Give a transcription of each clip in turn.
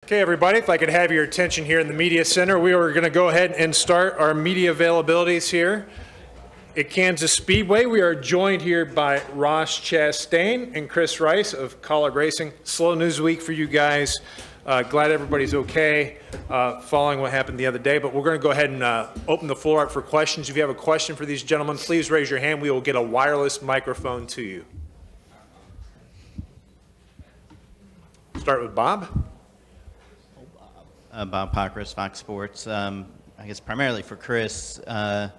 Okay, everybody, if I could have your attention here in the Media Center, we are going to go ahead and start our media availabilities here at Kansas Speedway. We are joined here by Ross Chastain and Chris Rice of College Racing. Slow news week for you guys. Glad everybody's okay following what happened the other day, but we're going to go ahead and open the floor up for questions. If you have a question for these gentlemen, please raise your hand. We will get a wireless microphone to you. Start with Bob. Bob Pockris, Fox Sports. I guess primarily for Chris, were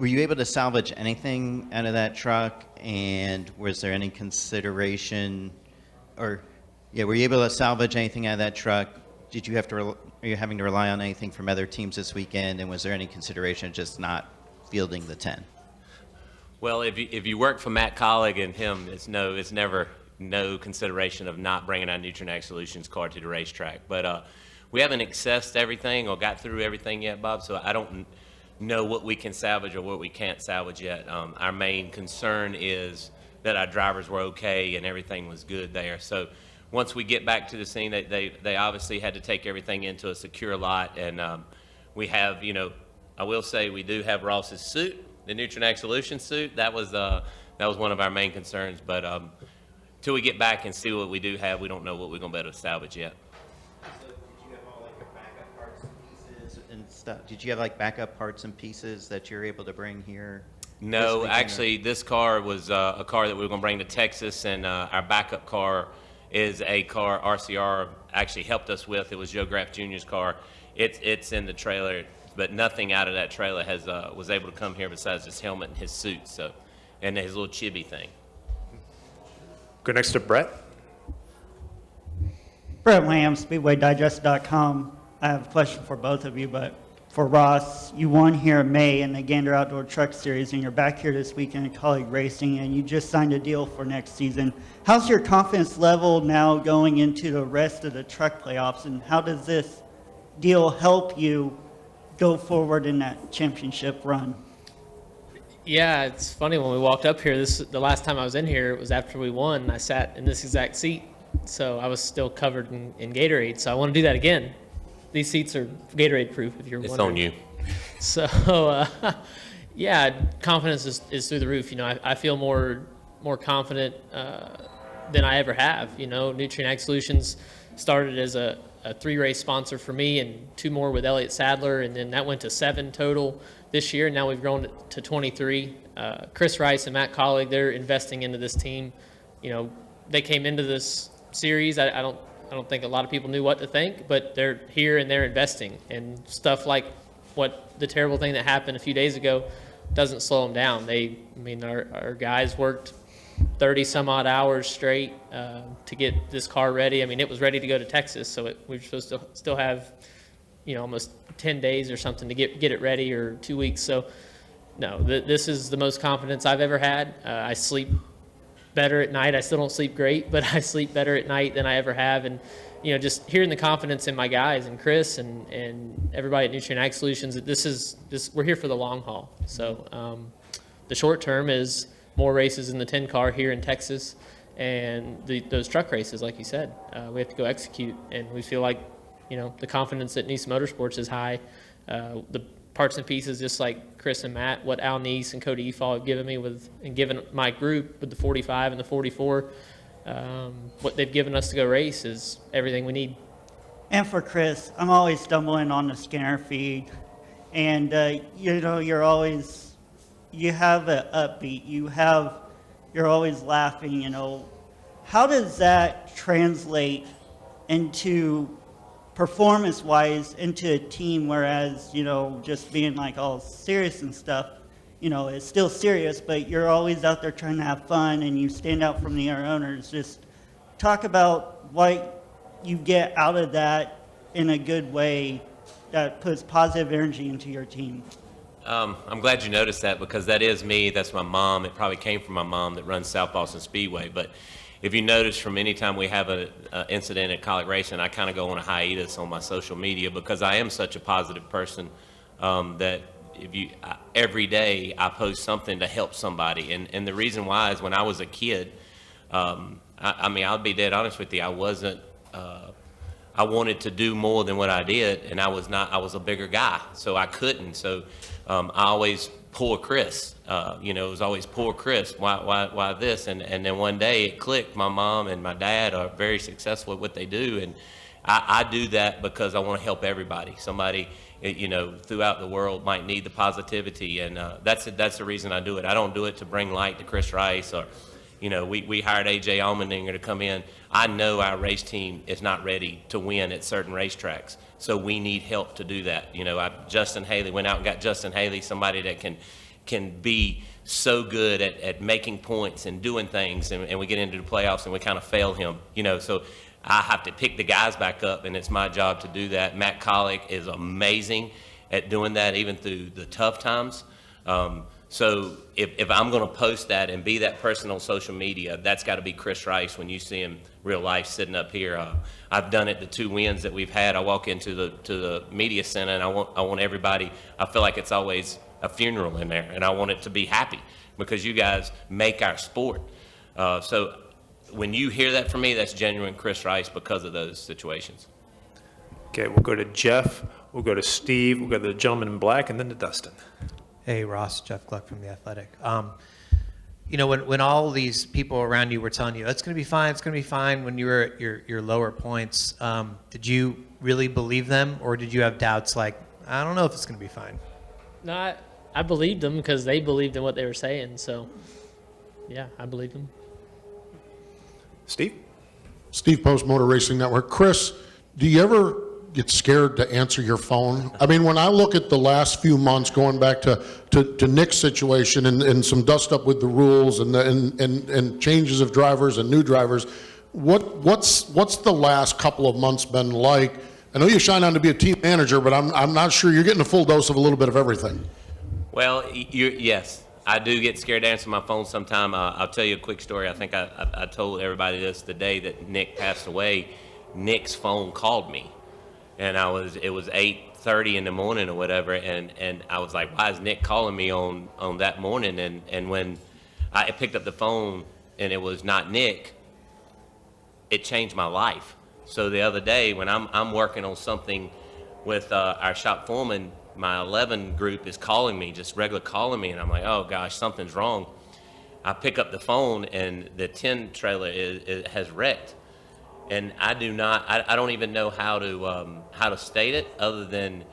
you able to salvage anything out of that truck? And was there any consideration, were you able to salvage anything out of that truck? Did you have to, are you having to rely on anything from other teams this weekend? And was there any consideration of just not fielding the 10? Well, if you work for Matt Collig and him, it's never no consideration of not bringing our Nutrient Solutions car to the racetrack. But we haven't accessed everything or got through everything yet, Bob, so I don't know what we can salvage or what we can't salvage yet. Our main concern is that our drivers were okay and everything was good there. So once we get back to the scene, they obviously had to take everything into a secure lot, and we have, I will say we do have Ross's suit, the Nutrient Solutions suit. That was one of our main concerns, but till we get back and see what we do have, we don't know what we're going to be able to salvage yet. Did you have like backup parts and pieces that you're able to bring here? No, actually, this car was a car that we were going to bring to Texas, and our backup car is a car RCR actually helped us with. It was Joe Graff Jr.'s car. It's in the trailer, but nothing out of that trailer was able to come here besides his helmet and his suit, and his little chibi thing. Go next to Brett. Brett Lamb, SpeedwayDigest.com. I have a question for both of you, but for Ross, you won here in May in the Gander Outdoor Truck Series, and you're back here this weekend at College Racing, and you just signed a deal for next season. How's your confidence level now going into the rest of the truck playoffs, and how does this deal help you go forward in that championship run? Yeah, it's funny, when we walked up here, the last time I was in here, it was after we won, and I sat in this exact seat, so I was still covered in Gatorade, so I want to do that again. These seats are Gatorade proof, if you're wondering. It's on you. So, yeah, confidence is through the roof. I feel more confident than I ever have. Nutrient Ag Solutions started as a 3-race sponsor for me, and 2 more with Elliott Sadler, and then that went to 7 total this year. And now we've grown it to 23. Chris Rice and Matt Collig, they're investing into this team. They came into this series. I don't think a lot of people knew what to think, but they're here and they're investing, and stuff like the terrible thing that happened a few days ago doesn't slow them down. Our guys worked 30 some odd hours straight to get this car ready. It was ready to go to Texas, so we were supposed to still have, almost 10 days or something to get it ready, or 2 weeks. So no, this is the most confidence I've ever had. I sleep better at night. I still don't sleep great, but I sleep better at night than I ever have. And, just hearing the confidence in my guys and Chris and everybody at Nutrient Ag Solutions, that we're here for the long haul. So the short term is more races in the 10 car here in Texas, and those truck races, like you said, we have to go execute. And we feel like, the confidence at Nice Motorsports is high. The parts and pieces, just like Chris and Matt, what Al Neese and Cody Efall have given me and given my group with the 45 and the 44, what they've given us to go race is everything we need. And for Chris, I'm always stumbling on the Skinner feed, and you have an upbeat, you're always laughing. How does that translate into performance-wise into a team, whereas, just being like all serious and stuff, it's still serious, but you're always out there trying to have fun and you stand out from the other owners. Just talk about what you get out of that in a good way that puts positive energy into your team. I'm glad you noticed that, because that is me. That's my mom. It probably came from my mom that runs South Boston Speedway. But if you notice, from any time we have an incident at College Racing, I kind of go on a hiatus on my social media, because I am such a positive person that every day I post something to help somebody. And the reason why is, when I was a kid, I'll be dead honest with you, I wasn't I wanted to do more than what I did, and I was a bigger guy, so I couldn't. So I always poor Chris, it was always poor Chris. Why this? And then one day it clicked. My mom and my dad are very successful at what they do, and I do that because I want to help everybody. Somebody, throughout the world might need the positivity, and that's the reason I do it. I don't do it to bring light to Chris Rice or. We hired A.J. Allmendinger to come in. I know our race team is not ready to win at certain racetracks, so we need help to do that. Justin Haley went out and got Justin Haley, somebody that can be so good at making points and doing things, and we get into the playoffs and we kind of fail him. So I have to pick the guys back up, and it's my job to do that. Matt Collick is amazing at doing that, even through the tough times. So if I'm going to post that and be that person on social media, that's got to be Chris Rice when you see him real life sitting up here. I've done it the 2 wins that we've had. I walk into the media center and I want everybody. I feel like it's always a funeral in there, and I want it to be happy because you guys make our sport. So when you hear that from me, that's genuine Chris Rice because of those situations. Okay, we'll go to Jeff, we'll go to Steve, we'll go to the gentleman in black, and then to Dustin. Hey, Ross, Jeff Gluck from The Athletic. When all these people around you were telling you, it's going to be fine, when you were at your lower points, did you really believe them, or did you have doubts like, I don't know if it's going to be fine? No, I believed them because they believed in what they were saying. So, yeah, I believed them. Steve? Steve Post, Motor Racing Network. Chris, do you ever get scared to answer your phone? I mean, when I look at the last few months, going back to Nick's situation and some dust up with the rules and changes of drivers and new drivers, what's the last couple of months been like? I know you shine on to be a team manager, but I'm not sure you're getting a full dose of a little bit of everything. Well, yes, I do get scared to answer my phone sometime. I'll tell you a quick story. I think I told everybody this the day that Nick passed away. Nick's phone called me. And it was 8:30 in the morning or whatever, and I was like, why is Nick calling me on that morning? And when I picked up the phone and it was not Nick, it changed my life. So the other day when I'm working on something with our shop foreman, my 11 group is calling me, just regular calling me, and I'm like, oh gosh, something's wrong. I pick up the phone and the 10 trailer has wrecked. And I don't even know how to state it other than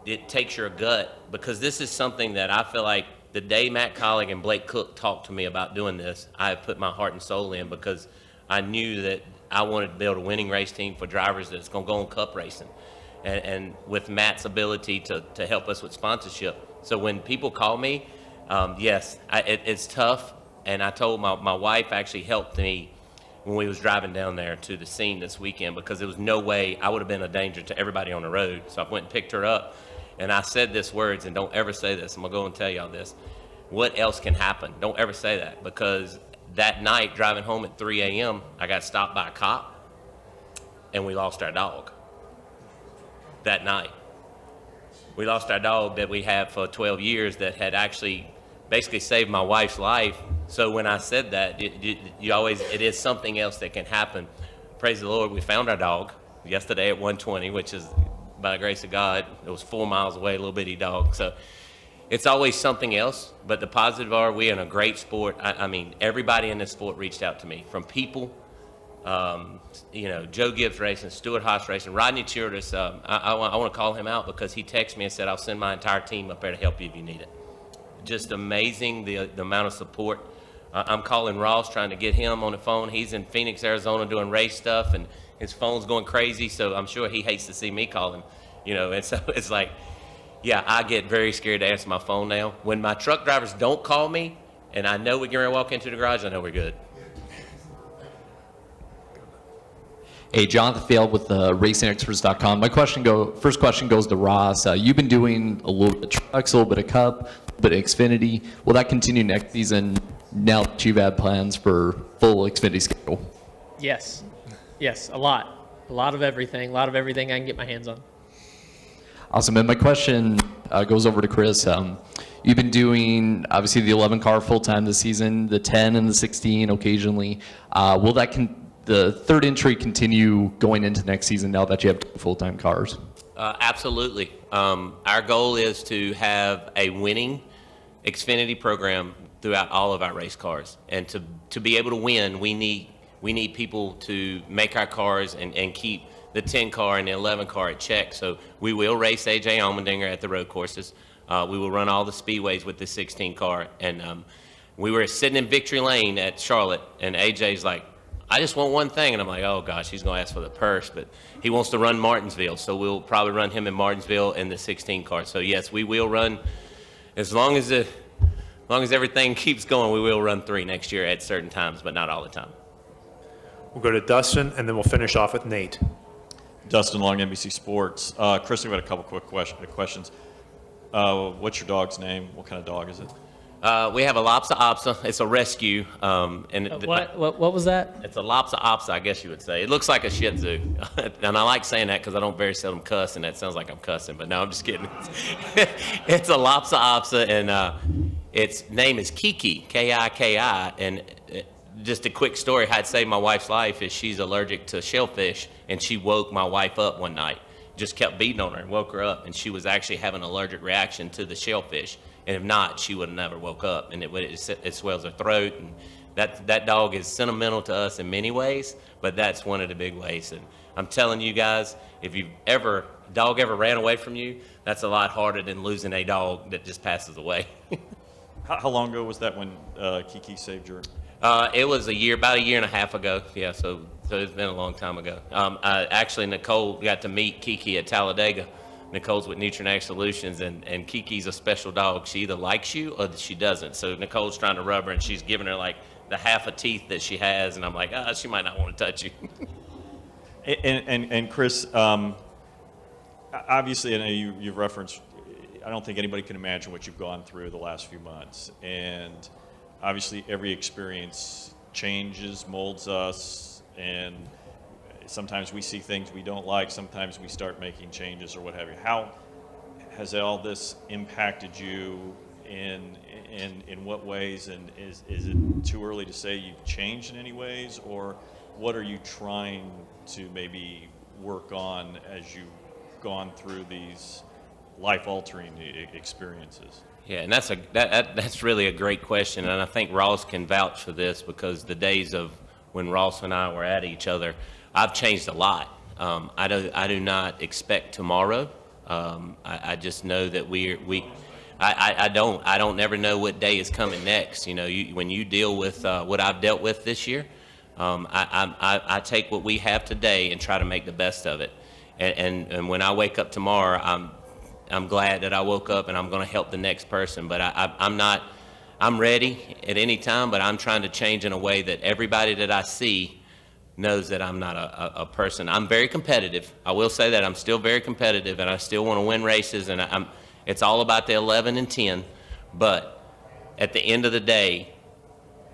it takes your gut, because this is something that I feel like the day Matt Collick and Blake Cook talked to me about doing this, I put my heart and soul in because I knew that I wanted to build a winning race team for drivers that's going to go on cup racing. And with Matt's ability to help us with sponsorship. So when people call me, yes, it's tough. And I told my wife actually helped me when we was driving down there to the scene this weekend, because there was no way I would have been a danger to everybody on the road. So I went and picked her up, and I said these words, and don't ever say this. I'm going to go and tell y'all this. What else can happen? Don't ever say that, because that night driving home at 3 a.m., I got stopped by a cop, and we lost our dog that night. We lost our dog that we had for 12 years that had actually basically saved my wife's life. So when I said that, it is something else that can happen. Praise the Lord, we found our dog yesterday at 1:20, which is, by the grace of God, it was 4 miles away, a little bitty dog. So it's always something else, but the positive are we're in a great sport. I mean, everybody in this sport reached out to me, from people, Joe Gibbs Racing, Stuart Haas Racing, Rodney Childress. I want to call him out because he texted me and said, I'll send my entire team up there to help you if you need it. Just amazing the amount of support. I'm calling Ross, trying to get him on the phone. He's in Phoenix, Arizona doing race stuff, and his phone's going crazy, so I'm sure he hates to see me call him, and so it's like, yeah, I get very scared to answer my phone now. When my truck drivers don't call me, and I know we're going to walk into the garage, I know we're good. Hey, Jonathan Field with RacingExperts.com. My first question goes to Ross. You've been doing a little bit of trucks, a little bit of Cup, a little bit of Xfinity. Will that continue next season now that you've had plans for full Xfinity schedule? Yes, a lot of everything I can get my hands on. Awesome. And my question goes over to Chris. You've been doing, obviously, the 11 car full-time this season, the 10 and the 16 occasionally. Will that the third entry continue going into next season now that you have 2 full-time cars? Absolutely. Our goal is to have a winning Xfinity program throughout all of our race cars. And to be able to win, we need people to make our cars and keep the 10 car and the 11 car at check. So we will race AJ Allmendinger at the road courses. We will run all the speedways with the 16 car. And we were sitting in victory lane at Charlotte, and AJ's like, I just want one thing. And I'm like, oh gosh, he's going to ask for the purse, but he wants to run Martinsville. So we'll probably run him in Martinsville in the 16 car. So yes, we will run, as long as everything keeps going, we will run 3 next year at certain times, but not all the time. We'll go to Dustin, and then we'll finish off with Nate. Dustin Long, NBC Sports. Chris, I've got a couple quick questions. What's your dog's name? What kind of dog is it? We have a Lhasa Apso. It's a rescue. What was that? It's a Lhasa Apso, I guess you would say. It looks like a Shih Tzu. And I like saying that because I don't very seldom cuss, and that sounds like I'm cussing. But no, I'm just kidding. It's a Lhasa Apso, and its name is Kiki, K-I-K-I. And just a quick story, how it saved my wife's life is she's allergic to shellfish, and she woke my wife up one night. Just kept beating on her and woke her up, and she was actually having an allergic reaction to the shellfish. And if not, she would have never woke up, and it swells her throat. And that dog is sentimental to us in many ways, but that's one of the big ways. And I'm telling you guys, if dog ever ran away from you, that's a lot harder than losing a dog that just passes away. How long ago was that when Kiki saved your? It was about a year and a half ago. Yeah, so it's been a long time ago. Actually, Nicole got to meet Kiki at Talladega. Nicole's with Nutrient Solutions, and Kiki's a special dog. She either likes you or she doesn't. So Nicole's trying to rub her, and she's giving her like the half a teeth that she has, and I'm like, she might not want to touch you. And Chris, obviously, I know you've referenced, I don't think anybody can imagine what you've gone through the last few months. And obviously, every experience changes, molds us, and sometimes we see things we don't like. Sometimes we start making changes or what have you. How has all this impacted you in what ways? And is it too early to say you've changed in any ways? Or what are you trying to maybe work on as you've gone through these life-altering experiences? Yeah, and that's really a great question. And I think Ross can vouch for this, because the days of when Ross and I were at each other, I've changed a lot. I do not expect tomorrow. I just know that I don't never know what day is coming next. You know, when you deal with what I've dealt with this year, I take what we have today and try to make the best of it. And when I wake up tomorrow, I'm glad that I woke up, and I'm going to help the next person. But I'm ready at any time, but I'm trying to change in a way that everybody that I see knows that I'm not a person. I'm very competitive. I will say that I'm still very competitive, and I still want to win races, and it's all about the 11 and 10. But at the end of the day,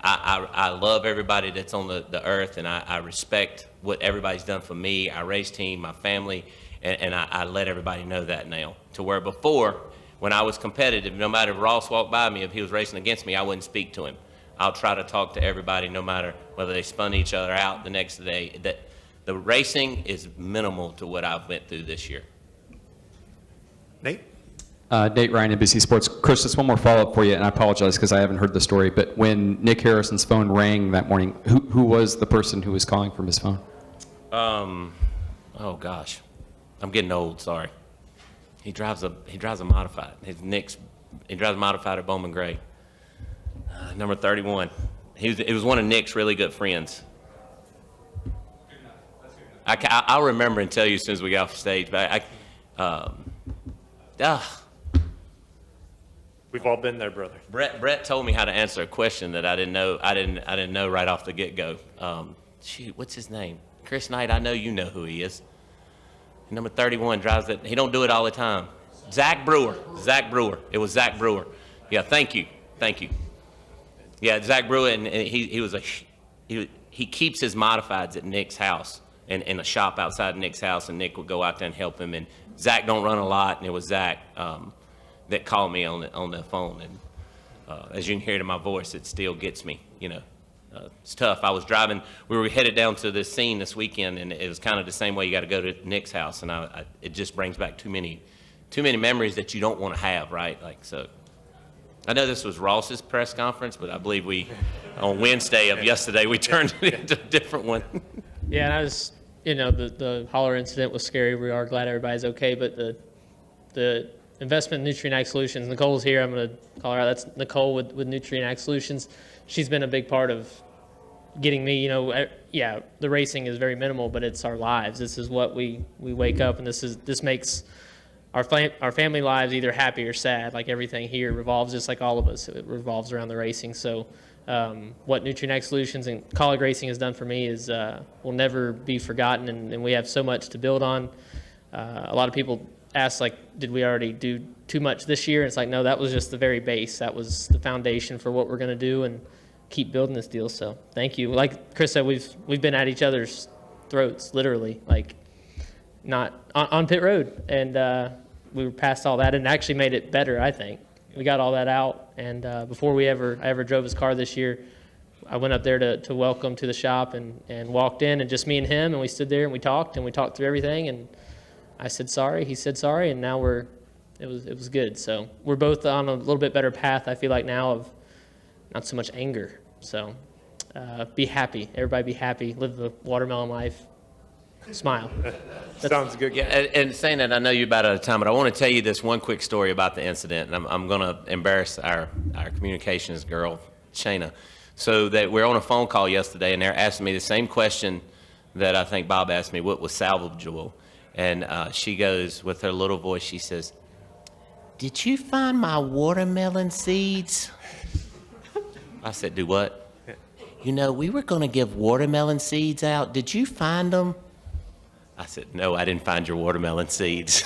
I love everybody that's on the earth, and I respect what everybody's done for me, our race team, my family, and I let everybody know that now. To where before, when I was competitive, no matter if Ross walked by me, if he was racing against me, I wouldn't speak to him. I'll try to talk to everybody, no matter whether they spun each other out the next day. That the racing is minimal to what I've went through this year. Nate? Nate Ryan, NBC Sports. Chris, just one more follow-up for you, and I apologize because I haven't heard the story, but when Nick Harrison's phone rang that morning, who was the person who was calling from his phone? Oh gosh, I'm getting old, sorry. He drives a modified. He drives a modified at Bowman Gray. Number 31. It was one of Nick's really good friends. I'll remember and tell you as soon as we get off the stage. But We've all been there, brother. Brett told me how to answer a question that I didn't know. I didn't know right off the get-go. What's his name? Chris Knight. I know you know who he is. Number 31 drives it. He don't do it all the time. Zach Brewer. It was Zach Brewer. Yeah. Thank you. Yeah, Zach Brewer, and he keeps his modifieds at Nick's house, in a shop outside Nick's house, and Nick would go out there and help him. And Zach don't run a lot, and it was Zach that called me on the phone. And as you can hear it in my voice, it still gets me, you know. it's tough. I was driving. We were headed down to this scene this weekend, and it was kind of the same way. You got to go to Nick's house, and it just brings back too many memories that you don't want to have, right? Like so. I know this was Ross's press conference, but I believe on Wednesday of yesterday, we turned it into a different one. Yeah, and I was, the hauler incident was scary. We are glad everybody's okay, but the investment in Nutrient Ag Solutions, Nicole's here. I'm going to call her out. That's Nicole with Nutrient Ag Solutions. She's been a big part of getting me, the racing is very minimal, but it's our lives. This is what we wake up, and this makes our family lives either happy or sad. Like everything here revolves, just like all of us, it revolves around the racing. So what Nutrient Ag Solutions and Colleague Racing has done for me is will never be forgotten, and we have so much to build on. A lot of people ask, like, did we already do too much this year? And it's like, no, that was just the very base. That was the foundation for what we're going to do and keep building this deal. So thank you. Like Chris said, we've been at each other's throats, literally, like not on pit road. And we were past all that and actually made it better, I think. We got all that out. And before I ever drove his car this year, I went up there to welcome to the shop and walked in, and just me and him, and we stood there and we talked through everything. And I said sorry, he said sorry, and now it was good. So we're both on a little bit better path, I feel like now, of not so much anger. So be happy, everybody be happy, live the watermelon life, smile. Sounds good. Yeah, and saying that, I know you're about out of time, but I want to tell you this one quick story about the incident, and I'm going to embarrass our communications girl, Shayna. So that we're on a phone call yesterday, and they're asking me the same question that I think Bob asked me, what was salvageable? And she goes, with her little voice, she says, "Did you find my watermelon seeds?" I said, "Do what?" "We were going to give watermelon seeds out. Did you find them?" I said, "No, I didn't find your watermelon seeds."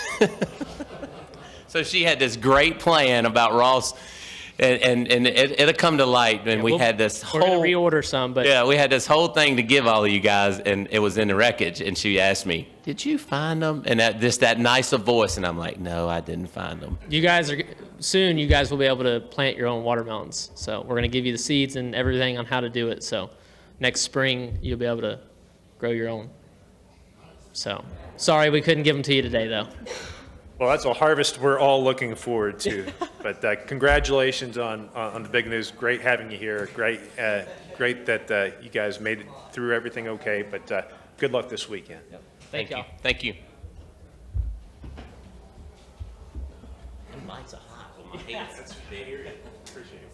So she had this great plan about Ross, and it'll come to light. And we had this We're going to reorder some, but yeah, we had this whole thing to give all of you guys, and it was in the wreckage. And she asked me, "Did you find them?" And that nicer voice, and I'm like, "No, I didn't find them." you guys will be able to plant your own watermelons. So we're going to give you the seeds and everything on how to do it. So next spring, you'll be able to grow your own. So sorry we couldn't give them to you today, though. Well, that's a harvest we're all looking forward to. But congratulations on the big news. Great having you here. Great that you guys made it through everything okay. But good luck this weekend. Thank y'all. Thank you. Appreciate it.